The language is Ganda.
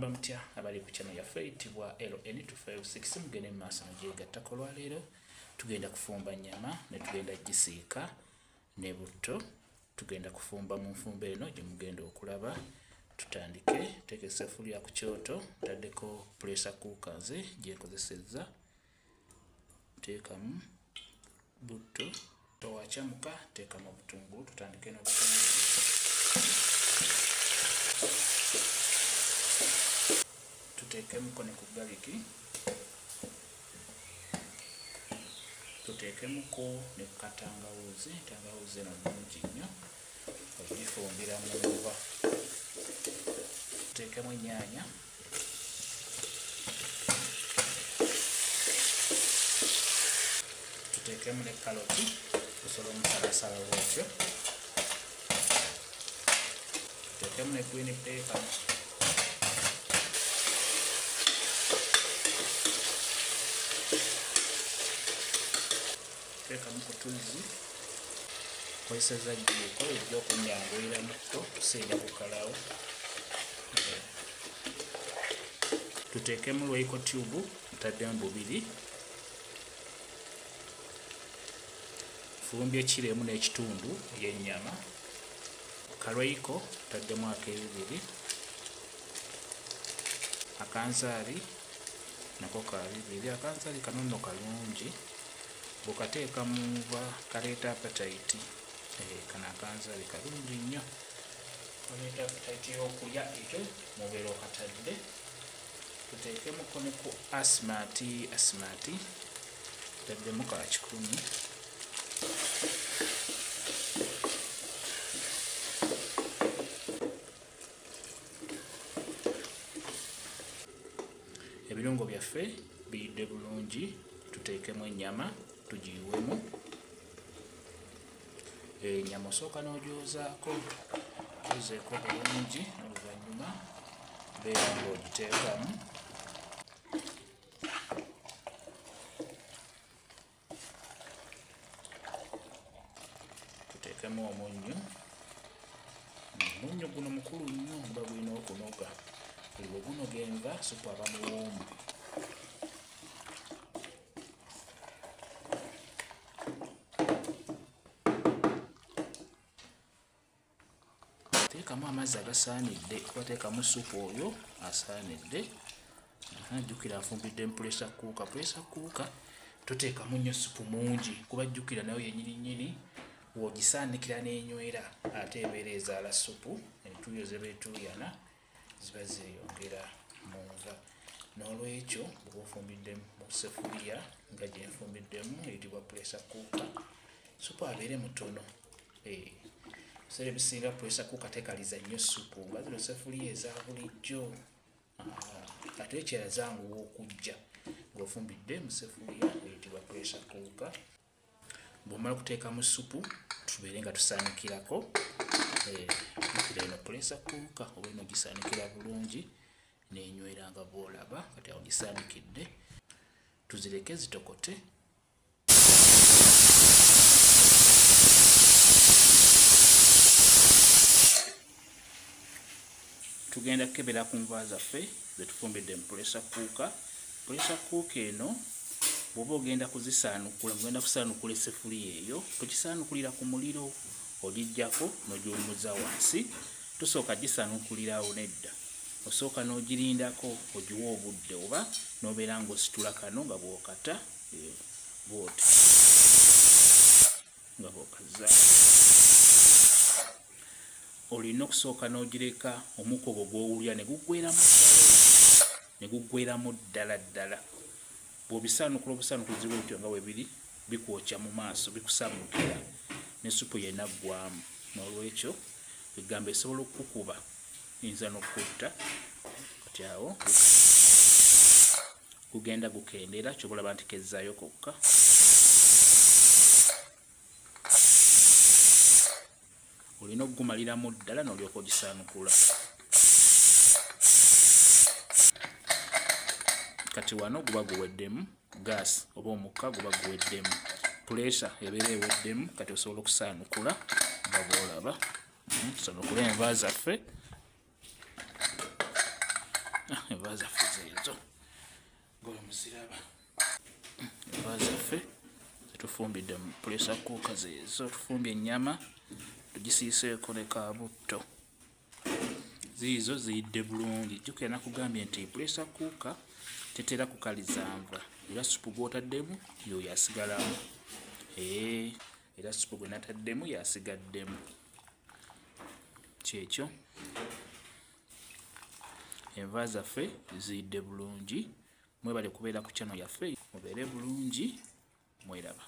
Bamutya abali ku channel yaffe eyitibwa LN256 mugende mu maaso n'ogyegattako olwaleero tugenda kufumba nyama ne tugenda gisiika ne butto tugenda kufumba mu nfumba eno gye mugenda okulaba. Tutandike teeka esseffuliya ku kyoto taddeko pressure cooker nze gyenkozesezza, teekamu butto towakyamuka, teekamu obutungulu. Tutandike n'obutungulu tuteekemuko ne ku galiki, tuteekemuko ne ku katangawuuzi. Entangawuuzi eno nnungi nnyo ogifumbira mu nva. Tuteekemu ennyaanya, tuteekemu ne kaloti osobola omusalasala bwotyo, tuteekemu ne green paper, teekamu ku tuzzi kozeseza jjiiko ejja okunyanguyira mutto tuseenja kukalawo. Tuteekemu Royco tube ntaddemu bubiri, fumbye kiremu n'ekitundu y'ennyama. Royco taddemu ak'ebibiri, akanzaali nako kabibiri. Akanzaali kano nno kalungi bw'okateeka mu nva kaleeta appetite. Kano akanzaali kalungi nnyo kaleeta appetite y'okulya ekyo mubeera okatadde. Tuteekemuko ne ku asimati taddemu ka 10. Ebirungo byaffe biyidde bulungi, tuteekemu ennyama tugiyiwemu. Ennyama osooka n'ogyozaako, ozeeko bulungi, oluvannyuma beera ng'ogiteekamu. Tuteekemu omunnyo. Omunnyo guno mukulu nnyo guba gulina okunoga, buli bwe gunoga enva supu aba muwoomu. Teekamu amazzi agasaanidde, kubateekamu supu oyo asaanidde. Jjukira nfumbidde mu pressure cooker. Pressure cooker toteekamu nnyo supu mungi kuba jjukira nayo yennyini nnyini w'ogisaanikira n'enywera ate ebeera ezaala supu. Entuuyo ze beetuuyana ziba zeeyongera mu nva. N'olwekyo bw'oba ofumbidde mu sseffuliya nga gye nfumbiddemu eyitibwa pressure cooker, supu abeere mutono. Ebiseera ebisinga pressure cooker tekaliza nnyo supu nga zino sseffuliya eza bulijjo. Ate ekirala zanguwa okujja ng'ofumbidde mu sseffuliya eyitibwa pressure cooker. Bw'omala okuteekamu supu tubeere nga tusaanikirako. Jjukira eno pressure cooker oba eno gisaanikira bulungi n'enywera nga bw'olaba kati awo gisaanikidde. Tuzireke zitokote. Tugenda kukebera ku nva zaffe ze tufumbidde mu pressure cooker. Pressure cooker eno bw'oba ogenda kuzisaanukula, mugenda kusaanukula esseffuliya eyo, tokisaanukulira ku muliro, ogiggyako n'ogiwummuza wansi. Tosooka gisaanukulirawo nedda, osooka n'ogirindako ogiwa obudde, oba n'obeera ng'ositula kano nga bw'okata bw'oti nga bw'okazza. Olina okusooka n'ogireka omukogo gw'owulya ne guggweeramu ddala ddala. Bw'obisaanukula obusaanukuzi bw'otyo nga bwe biri bikwokya mu maaso, bikusaamukira ne supu yenna ggwamu. N'olwekyo egambo esobola okukukuba, eyinza n'okutta. Kati awo gugenda gukendera, ky'obalaba nti kezzaayo kokka. Olina okugumaliramu ddala n'olyoka ogisaanukula. Kati wano guba guweddemu, gaasi oba omukka guba guweddemu, pressure ebeera eweddemu. Kati osobola okusaanukula nga bw'olaba. Tusaanukule enva zaffe. enva zaffe zeezo ng'oyo muziraba. Enva zaffe zetufumbidde mu pressure cooker zeezo. Tufumbye ennyama tugisiiseeko ne kaabutto. Ziizo ziyidde bulungi. Jjukira nakugambye nti pressure cooker tetera kukaliza nva, era supu gw'otaddemu yoyo asigalamu. Era supu gwe nataddemu yasigaddemu. Kyekyo enva zaffe ziyidde bulungi. Mwebale kubeera ku channel yaffe, mubeere bulungi, mweraba.